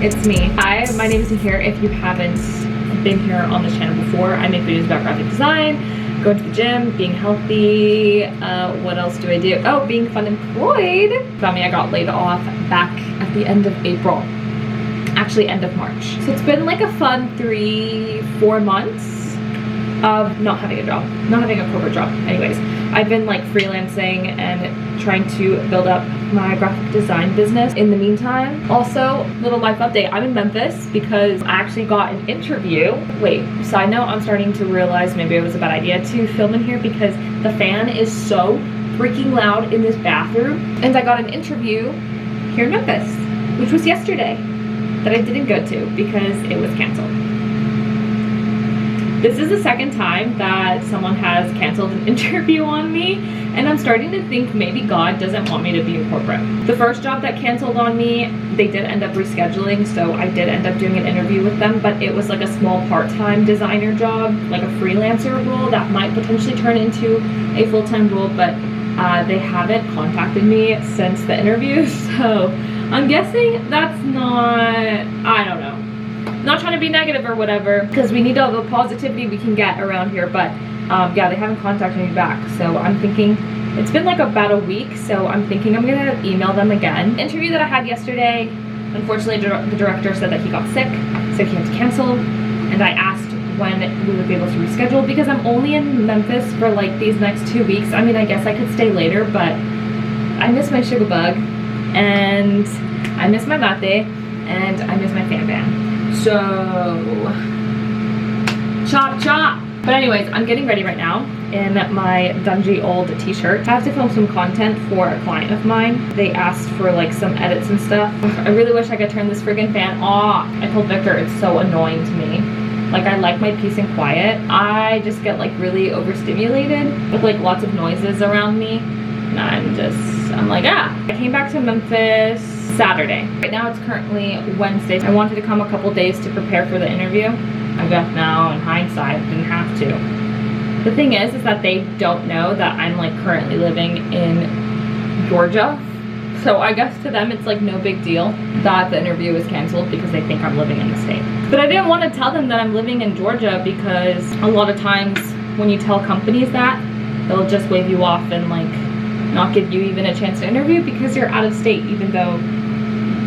It's me. Hi, my name is Nahir. If you haven't been here on this channel before, I make videos about graphic design, going to the gym, being healthy. What else do I do? Oh, being fun employed. Found me, I got laid off back at the end of April. Actually, end of March. So it's been like a fun 3-4 months of not having a job, not having a corporate job. Anyways, I've been like freelancing and trying to build up my graphic design business in the meantime. Also, little life update, I'm in Memphis because I actually got an interview. Wait, side note, I'm starting to realize maybe it was a bad idea to film in here because the fan is so freaking loud in this bathroom. And I got an interview here in Memphis, which was yesterday, that I didn't go to because it was canceled. This is the second time that someone has canceled an interview on me, and I'm starting to think maybe God doesn't want me to be in corporate. The first job that canceled on me, they did end up rescheduling, so I did end up doing an interview with them, but it was like a small part-time designer job, like a freelancer role that might potentially turn into a full-time role, but they haven't contacted me since the interview, so I'm guessing that's not, I don't know. Not trying to be negative or whatever, because we need all the positivity we can get around here, but yeah, they haven't contacted me back, so I'm thinking it's been like about a week, so I'm thinking I'm gonna email them again. The interview that I had yesterday, unfortunately the director said that he got sick, so he had to cancel, and I asked when we would be able to reschedule because I'm only in Memphis for like these next 2 weeks. I mean, I guess I could stay later, but I miss my sugar bug, and I miss my latte, and I miss my fan band. So, chop chop. But anyways, I'm getting ready right now in my dungy old t-shirt. I have to film some content for a client of mine. They asked for like some edits and stuff. I really wish I could turn this friggin' fan off. I told Victor it's so annoying to me. Like, I like my peace and quiet. I just get like really overstimulated with like lots of noises around me. And I'm like, ah. I came back to Memphis Saturday. Right now it's currently Wednesday. I wanted to come a couple days to prepare for the interview. I guess now in hindsight, didn't have to. The thing is that they don't know that I'm like currently living in Georgia. So I guess to them it's like no big deal that the interview is canceled because they think I'm living in the state. But I didn't want to tell them that I'm living in Georgia because a lot of times when you tell companies that, they'll just wave you off and like not give you even a chance to interview because you're out of state, even though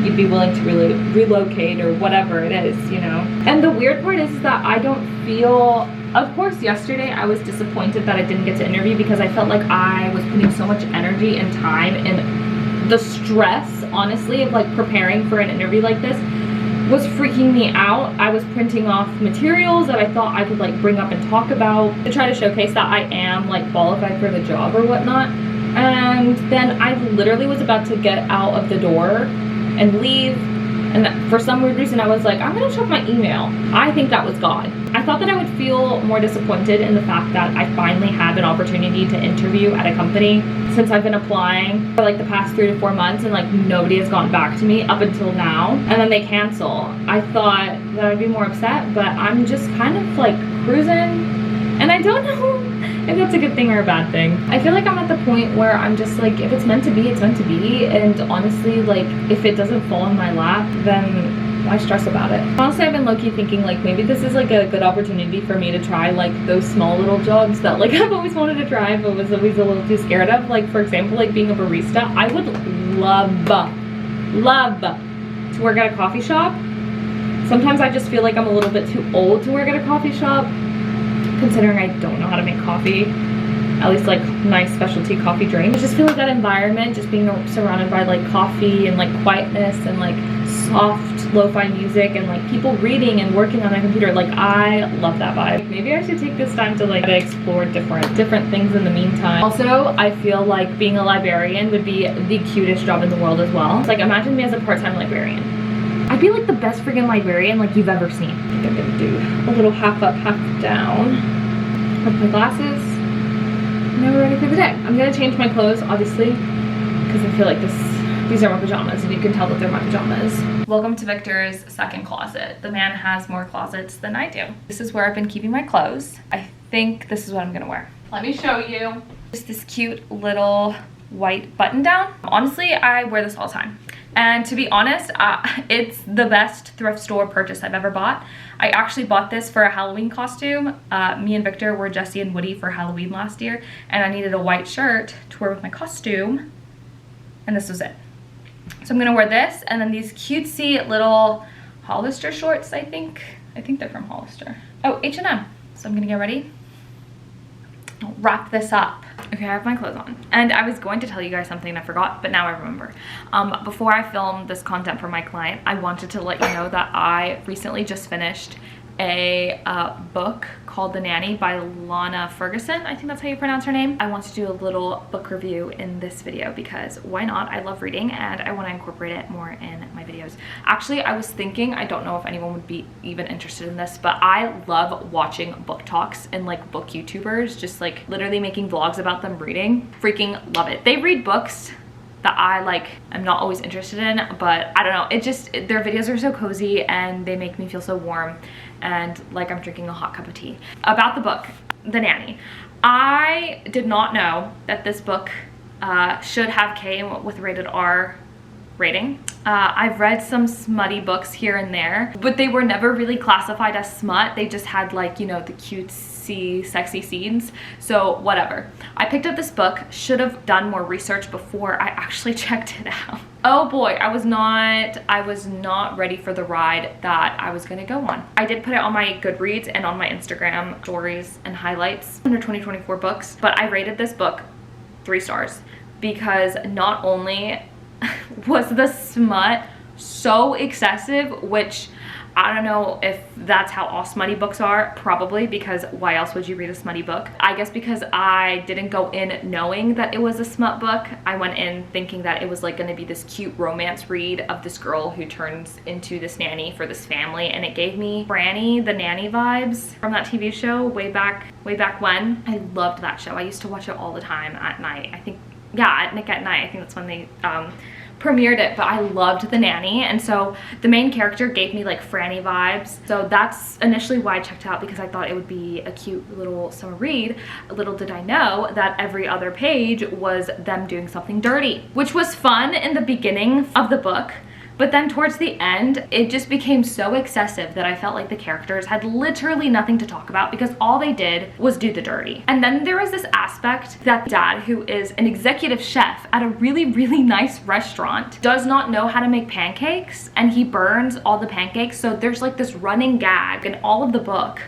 you'd be willing to really relocate or whatever it is, you know. And the weird part is that I don't feel, of course yesterday I was disappointed that I didn't get to interview because I felt like I was putting so much energy and time, and the stress honestly of like preparing for an interview like this was freaking me out. I was printing off materials that I thought I could like bring up and talk about to try to showcase that I am like qualified for the job or whatnot. And then I literally was about to get out of the door and leave, and for some weird reason I was like, I'm gonna check my email. I think that was God. I thought that I would feel more disappointed in the fact that I finally had an opportunity to interview at a company since I've been applying for like the past 3 to 4 months, and like nobody has gotten back to me up until now, and then they cancel. I thought that I'd be more upset, but I'm just kind of like cruising, and I don't know if that's a good thing or a bad thing. I feel like I'm at the point where I'm just like, if it's meant to be, it's meant to be. And honestly, like, if it doesn't fall in my lap, then why stress about it? Honestly, I've been low-key thinking like maybe this is like a good opportunity for me to try like those small little jobs that like I've always wanted to try but was always a little too scared of. Like, for example, like being a barista. I would love to work at a coffee shop. Sometimes I just feel like I'm a little bit too old to work at a coffee shop, considering I don't know how to make coffee, at least like nice specialty coffee drinks. I just feel like that environment, just being surrounded by like coffee and like quietness and like soft lo-fi music and like people reading and working on their computer, like I love that vibe. Maybe I should take this time to like explore different things in the meantime. Also, I feel like being a librarian would be the cutest job in the world as well. It's like, imagine me as a part-time librarian. I'd be like the best friggin' librarian like you've ever seen. I think I'm gonna do a little half up, half down with my glasses. Now we're ready for the day. I'm gonna change my clothes, obviously, because I feel like these are my pajamas, and you can tell that they're my pajamas. Welcome to Victor's second closet. The man has more closets than I do. This is where I've been keeping my clothes. I think this is what I'm gonna wear. Let me show you. Just this cute little white button down. Honestly, I wear this all the time. And to be honest, it's the best thrift store purchase I've ever bought. I actually bought this for a Halloween costume. Me and Victor were Jesse and Woody for Halloween last year, and I needed a white shirt to wear with my costume, and this was it. So I'm gonna wear this, and then these cutesy little Hollister shorts, I think they're from Hollister. Oh, H&M. So I'm gonna get ready. I'll wrap this up. Okay, I have my clothes on. And I was going to tell you guys something I forgot, but now I remember. Before I filmed this content for my client, I wanted to let you know that I recently just finished a book called The Nanny by Lana Ferguson. I think that's how you pronounce her name. I want to do a little book review in this video because why not? I love reading and I want to incorporate it more in my videos. Actually, I was thinking, I don't know if anyone would be even interested in this, but I love watching book talks and like book YouTubers, just like literally making vlogs about them reading. Freaking love it. They read books that I like am not always interested in, but I don't know, their videos are so cozy and they make me feel so warm and like I'm drinking a hot cup of tea. About the book, The Nanny. I did not know that this book should have came with rated R rating. I've read some smutty books here and there, but they were never really classified as smut. They just had like, you know, the cutesy, sexy scenes. So whatever. I picked up this book, should have done more research before I actually checked it out. Oh boy, I was not ready for the ride that I was gonna go on. I did put it on my Goodreads and on my Instagram stories and highlights under 2024 books, but I rated this book 3 stars because not only was the smut so excessive, which I don't know if that's how all smutty books are, probably, because why else would you read a smutty book? I guess because I didn't go in knowing that it was a smut book. I went in thinking that it was like gonna be this cute romance read of this girl who turns into this nanny for this family, and it gave me Franny the Nanny vibes from that TV show way back when. I loved that show. I used to watch it all the time at night. I think, yeah, at Nick at Night. I think that's when they premiered it, but I loved The Nanny, and so the main character gave me like Franny vibes. So that's initially why I checked it out, because I thought it would be a cute little summer read. Little did I know that every other page was them doing something dirty, which was fun in the beginning of the book. But then towards the end, it just became so excessive that I felt like the characters had literally nothing to talk about because all they did was do the dirty. And then there was this aspect that dad, who is an executive chef at a really, really nice restaurant, does not know how to make pancakes, and he burns all the pancakes. So there's like this running gag in all of the book,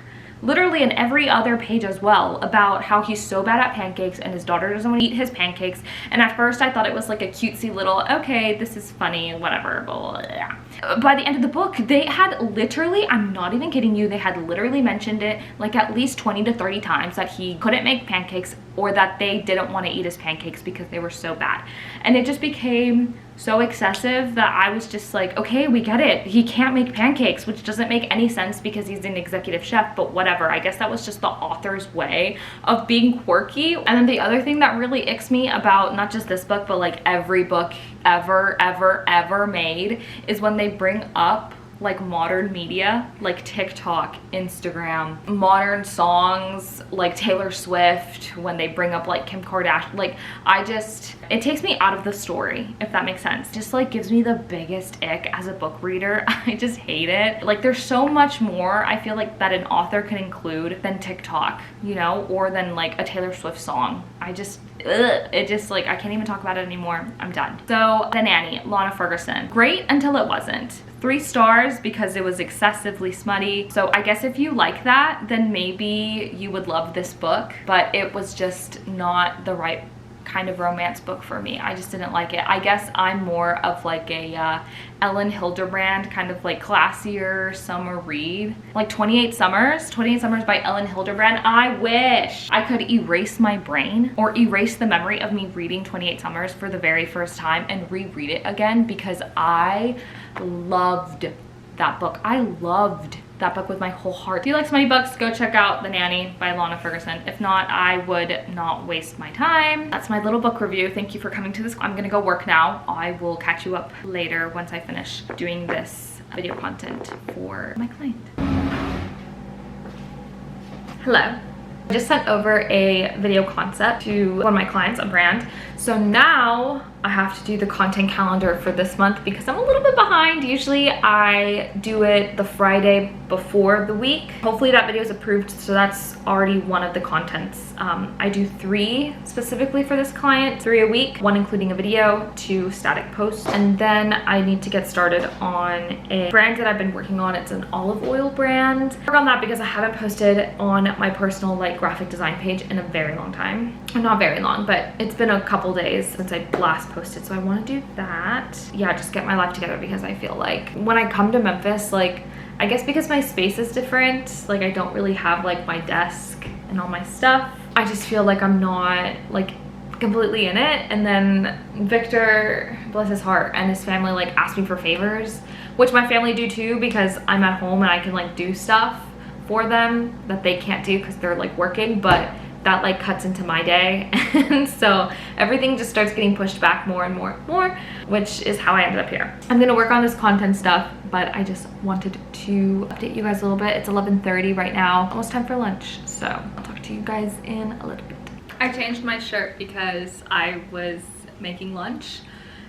literally in every other page as well, about how he's so bad at pancakes and his daughter doesn't want to eat his pancakes. And at first I thought it was like a cutesy little, okay, this is funny, whatever, blah, blah, blah. By the end of the book, they had literally, I'm not even kidding you, they had literally mentioned it like at least 20 to 30 times that he couldn't make pancakes, or that they didn't want to eat his pancakes because they were so bad. And it just became so excessive that I was just like, okay, we get it. He can't make pancakes, which doesn't make any sense because he's an executive chef, but whatever. I guess that was just the author's way of being quirky. And then the other thing that really icks me about not just this book, but like every book ever made, is when they bring up like modern media, like TikTok, Instagram, modern songs like Taylor Swift, when they bring up like Kim Kardashian. Like, it takes me out of the story, if that makes sense. Just like gives me the biggest ick as a book reader. I just hate it. Like, there's so much more I feel like that an author can include than TikTok, you know, or than like a Taylor Swift song. It just like, I can't even talk about it anymore. I'm done. So The Nanny, Lana Ferguson. Great until it wasn't. 3 stars because it was excessively smutty. So I guess if you like that, then maybe you would love this book, but it was just not the right kind of romance book for me. I just didn't like it. I guess I'm more of like a Ellen Hilderbrand kind of like classier summer read. Like 28 Summers by Ellen Hilderbrand. I wish I could erase my brain or erase the memory of me reading 28 Summers for the very first time and reread it again, because I loved that book. I loved that book with my whole heart. If you like smutty books, go check out The Nanny by Lana Ferguson. If not, I would not waste my time. That's my little book review. Thank you for coming to this. I'm gonna go work now. I will catch you up later once I finish doing this video content for my client. Hello. I just sent over a video concept to one of my clients, a brand. So now I have to do the content calendar for this month because I'm a little bit behind. Usually I do it the Friday before the week. Hopefully that video is approved, so that's already one of the contents. I do 3 specifically for this client, 3 a week, 1 including a video, 2 static posts, and then I need to get started on a brand that I've been working on. It's an olive oil brand. Work on that because I haven't posted on my personal like graphic design page in a very long time. Not very long, but it's been a couple days since I last posted, so I want to do that. Yeah, just get my life together because I feel like when I come to Memphis, like I guess because my space is different, like I don't really have like my desk and all my stuff. I just feel like I'm not like completely in it. And then Victor, bless his heart, and his family like ask me for favors, which my family do too because I'm at home and I can like do stuff for them that they can't do because they're like working, but that like cuts into my day. And so everything just starts getting pushed back more and more and more, which is how I ended up here. I'm gonna work on this content stuff, but I just wanted to update you guys a little bit. It's 11:30 right now, almost time for lunch. So I'll talk to you guys in a little bit. I changed my shirt because I was making lunch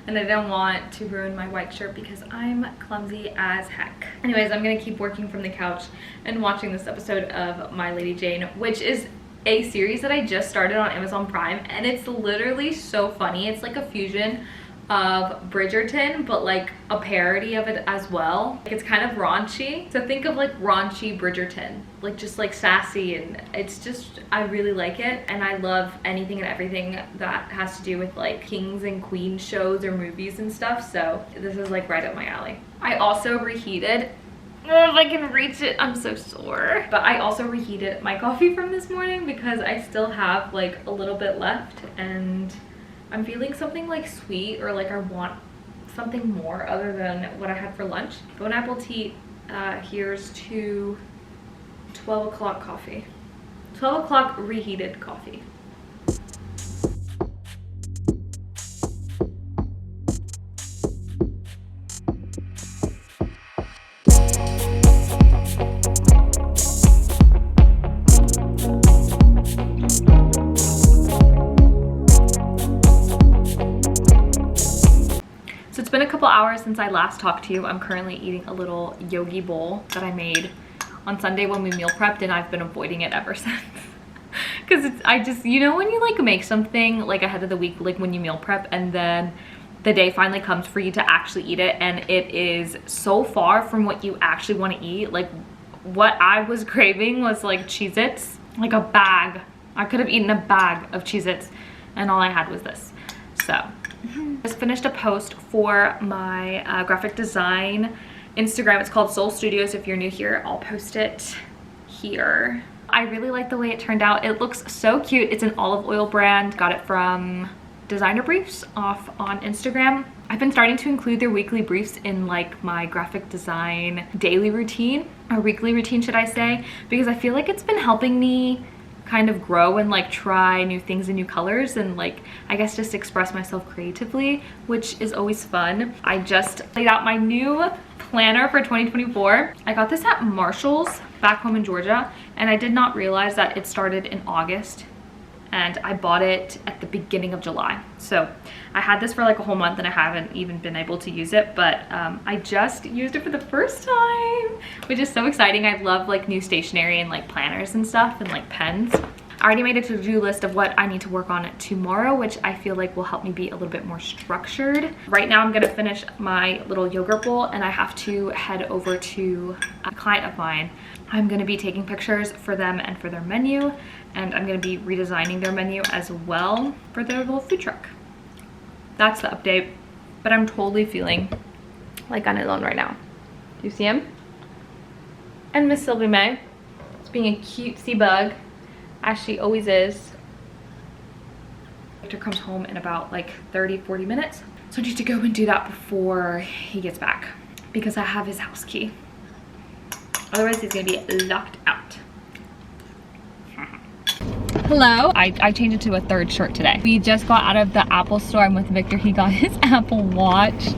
and I didn't want to ruin my white shirt because I'm clumsy as heck. Anyways, I'm gonna keep working from the couch and watching this episode of My Lady Jane, which is a series that I just started on Amazon Prime, and it's literally so funny. It's like a fusion of Bridgerton, but like a parody of it as well. Like, it's kind of raunchy, so think of like raunchy Bridgerton, like just like sassy, and it's just, I really like it. And I love anything and everything that has to do with like kings and queens shows or movies and stuff, so this is like right up my alley. I also reheated, oh, if I can reach it, I'm so sore. But I also reheated my coffee from this morning because I still have like a little bit left and I'm feeling something like sweet, or like I want something more other than what I had for lunch. Bon appetit. Here's to 12 o'clock coffee. 12 o'clock reheated coffee. Hours since I last talked to you. I'm currently eating a little yogi bowl that I made on Sunday when we meal prepped, and I've been avoiding it ever since. Because I just, you know when you like make something like ahead of the week, like when you meal prep and then the day finally comes for you to actually eat it and it is so far from what you actually want to eat. Like what I was craving was like Cheez-Its, like a bag. I could have eaten a bag of Cheez-Its and all I had was this. So just finished a post for my graphic design Instagram. It's called Soul Studios. If you're new here, I'll post it here. I really like the way it turned out. It looks so cute. It's an olive oil brand. Got it from Designer Briefs off on Instagram. I've been starting to include their weekly briefs in like my graphic design daily routine, or weekly routine should I say, because I feel like it's been helping me kind of grow and like try new things and new colors and like I guess just express myself creatively, which is always fun. I just laid out my new planner for 2024. I got this at Marshall's back home in Georgia, and I did not realize that it started in August and I bought it at the beginning of July. So I had this for like a whole month and I haven't even been able to use it, but I just used it for the first time, which is so exciting. I love like new stationery and like planners and stuff and like pens. I already made a to-do list of what I need to work on tomorrow, which I feel like will help me be a little bit more structured. Right now I'm gonna finish my little yogurt bowl and I have to head over to a client of mine. I'm gonna be taking pictures for them and for their menu, and I'm gonna be redesigning their menu as well for their little food truck. That's the update, but I'm totally feeling like I'm alone right now. Do you see him? And Miss Sylvie May is being a cutesy bug, as she always is. Victor comes home in about like 30-40 minutes, so I need to go and do that before he gets back because I have his house key. Otherwise he's gonna be locked out. Hello. I changed it to a third shirt today. We just got out of the Apple store. I'm with Victor. He got his Apple Watch.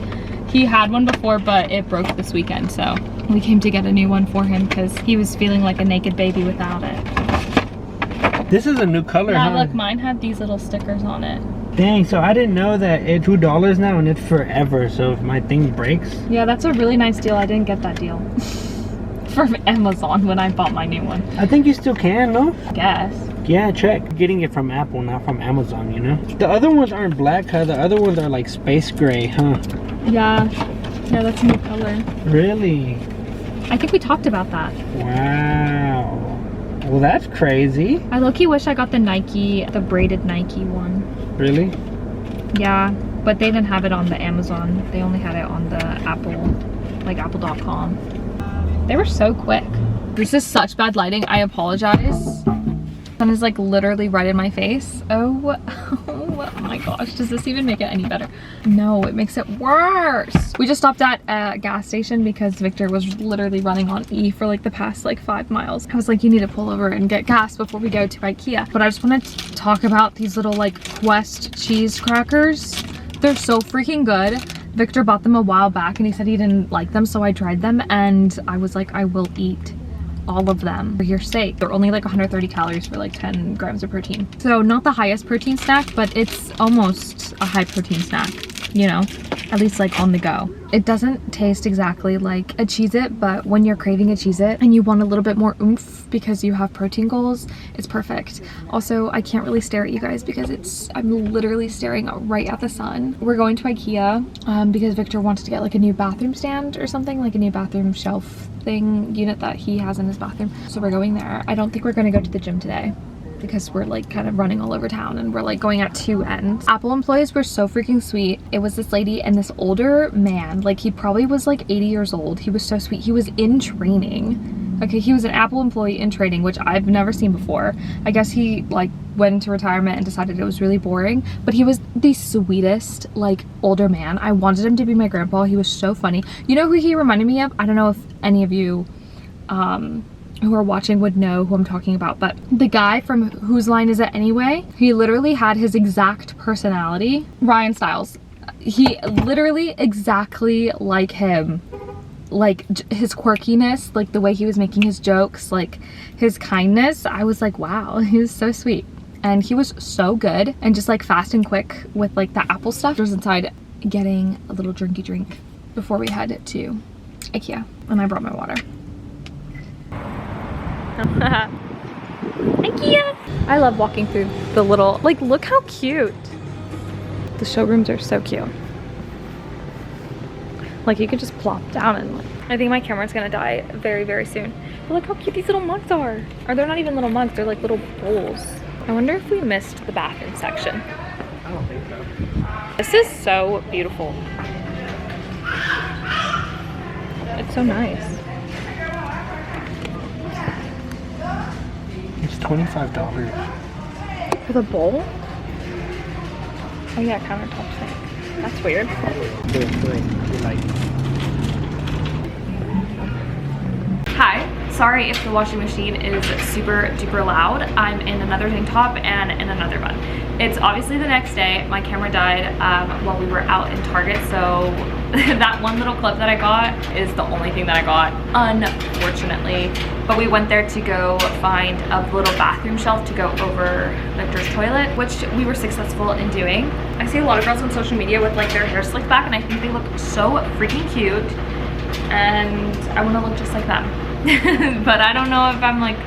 He had one before, but it broke this weekend, so we came to get a new one for him because he was feeling like a naked baby without it. This is a new color, yeah, huh? Look, mine had these little stickers on it. Dang, so I didn't know that it's $2 now and it's forever. So if my thing breaks. Yeah, that's a really nice deal. I didn't get that deal from Amazon when I bought my new one. I think you still can, no? I guess. Yeah, check. Getting it from Apple, not from Amazon, you know? The other ones aren't black, huh? The other ones are like space gray, huh? Yeah. Yeah, that's a new color. Really? I think we talked about that. Wow. Well, that's crazy. I low-key wish I got the Nike, the braided Nike one. Really? Yeah, but they didn't have it on the Amazon. They only had it on the Apple, like apple.com. They were so quick. This is such bad lighting. I apologize. Sun is like literally right in my face. Oh my gosh, does this even make it any better? No, it makes it worse. We just stopped at a gas station because Victor was literally running on E for like the past like 5 miles. I was like, you need to pull over and get gas before we go to IKEA. But I just wanted to talk about these little like Quest cheese crackers. They're so freaking good. Victor bought them a while back and he said he didn't like them, so I tried them and I was like, I will eat all of them for your sake. They're only like 130 calories for like 10 grams of protein. So not the highest protein snack, but it's almost a high protein snack, you know, at least like on the go. It doesn't taste exactly like a Cheez-It, but when you're craving a Cheez-It and you want a little bit more oomph because you have protein goals, it's perfect. Also, I can't really stare at you guys because I'm literally staring right at the sun. We're going to IKEA because Victor wants to get like a new bathroom stand or something, like a new bathroom shelf unit that he has in his bathroom. So we're going there. I don't think we're going to go to the gym today because we're like kind of running all over town and we're like going at 2 ends. Apple employees were so freaking sweet. It was this lady and this older man, like he probably was like 80 years old. He was so sweet. He was in training. Okay, he was an Apple employee in training, which I've never seen before. I guess he like went into retirement and decided it was really boring, but he was the sweetest like older man. I wanted him to be my grandpa. He was so funny. You know who he reminded me of? I don't know if any of you who are watching would know who I'm talking about, but the guy from Whose Line Is It Anyway? He literally had his exact personality. Ryan Stiles. He literally exactly like him. Like his quirkiness, like the way he was making his jokes, like his kindness. I was like, wow, he was so sweet. And he was so good and just like fast and quick with like the Apple stuff. I was inside getting a little drinky drink before we head to IKEA, and I brought my water. IKEA! I love walking through the little, like, look how cute. The showrooms are so cute. Like, you could just plop down and like, I think my camera's gonna die very, very soon. But look how cute these little mugs are. Or they're not even little mugs, they're like little bowls. I wonder if we missed the bathroom section. I don't think so. This is so beautiful. It's so nice. It's $25. For the bowl? Oh yeah, countertop sink. That's weird. Hi, sorry if the washing machine is super duper loud. I'm in another tank top and in another bun. It's obviously the next day. My camera died while we were out in Target, so that one little clip that I got is the only thing that I got, unfortunately. But we went there to go find a little bathroom shelf to go over Victor's toilet, which we were successful in doing. I see a lot of girls on social media with like their hair slicked back, and I think they look so freaking cute, and I want to look just like them. But I don't know if I'm like,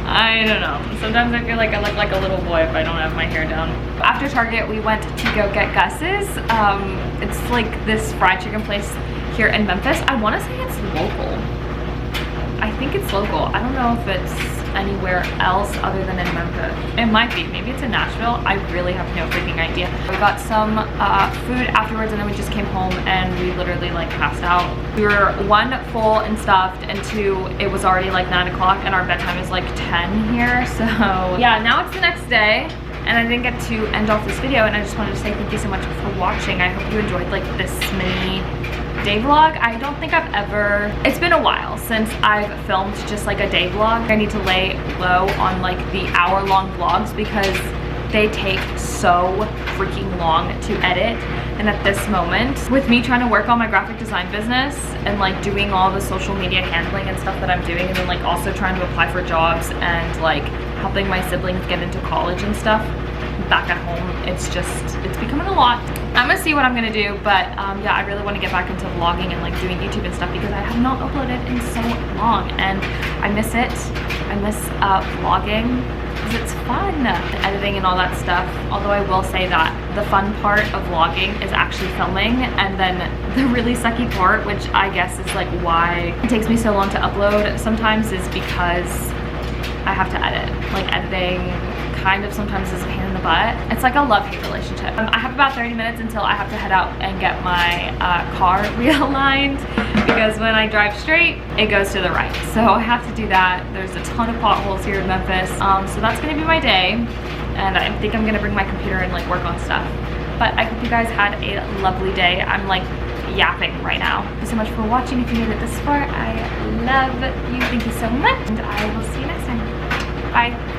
I don't know. Sometimes I feel like I look like a little boy if I don't have my hair down. After Target, we went to go get Gus's. It's like this fried chicken place here in Memphis. I want to say it's local. I think it's local. I don't know if it's anywhere else other than in Memphis. It might be. Maybe it's in Nashville. I really have no freaking idea. We got some food afterwards, and then we just came home and we literally like passed out. We were 1, full and stuffed, and 2, it was already like 9 o'clock and our bedtime is like 10 here. So yeah, now it's the next day and I didn't get to end off this video, and I just wanted to say thank you so much for watching. I hope you enjoyed like this mini day vlog. I don't think I've ever, it's been a while since I've filmed just like a day vlog. I need to lay low on like the hour-long vlogs because they take so freaking long to edit. And at this moment, with me trying to work on my graphic design business and like doing all the social media handling and stuff that I'm doing, and then like also trying to apply for jobs and like helping my siblings get into college and stuff, back at home, it's becoming a lot. I'm gonna see what I'm gonna do, but yeah, I really want to get back into vlogging and like doing YouTube and stuff because I have not uploaded in so long and I miss it. I miss vlogging because it's fun, the editing and all that stuff. Although I will say that the fun part of vlogging is actually filming, and then the really sucky part, which I guess is like why it takes me so long to upload sometimes, is because I have to edit. Like editing kind of sometimes is a pain in the butt. It's like a love-hate relationship. I have about 30 minutes until I have to head out and get my car realigned, because when I drive straight, it goes to the right. So I have to do that. There's a ton of potholes here in Memphis. So that's gonna be my day. And I think I'm gonna bring my computer and like work on stuff. But I hope you guys had a lovely day. I'm like yapping right now. Thank you so much for watching. If you made it this far, I love you. Thank you so much. And I will see you next time. Bye.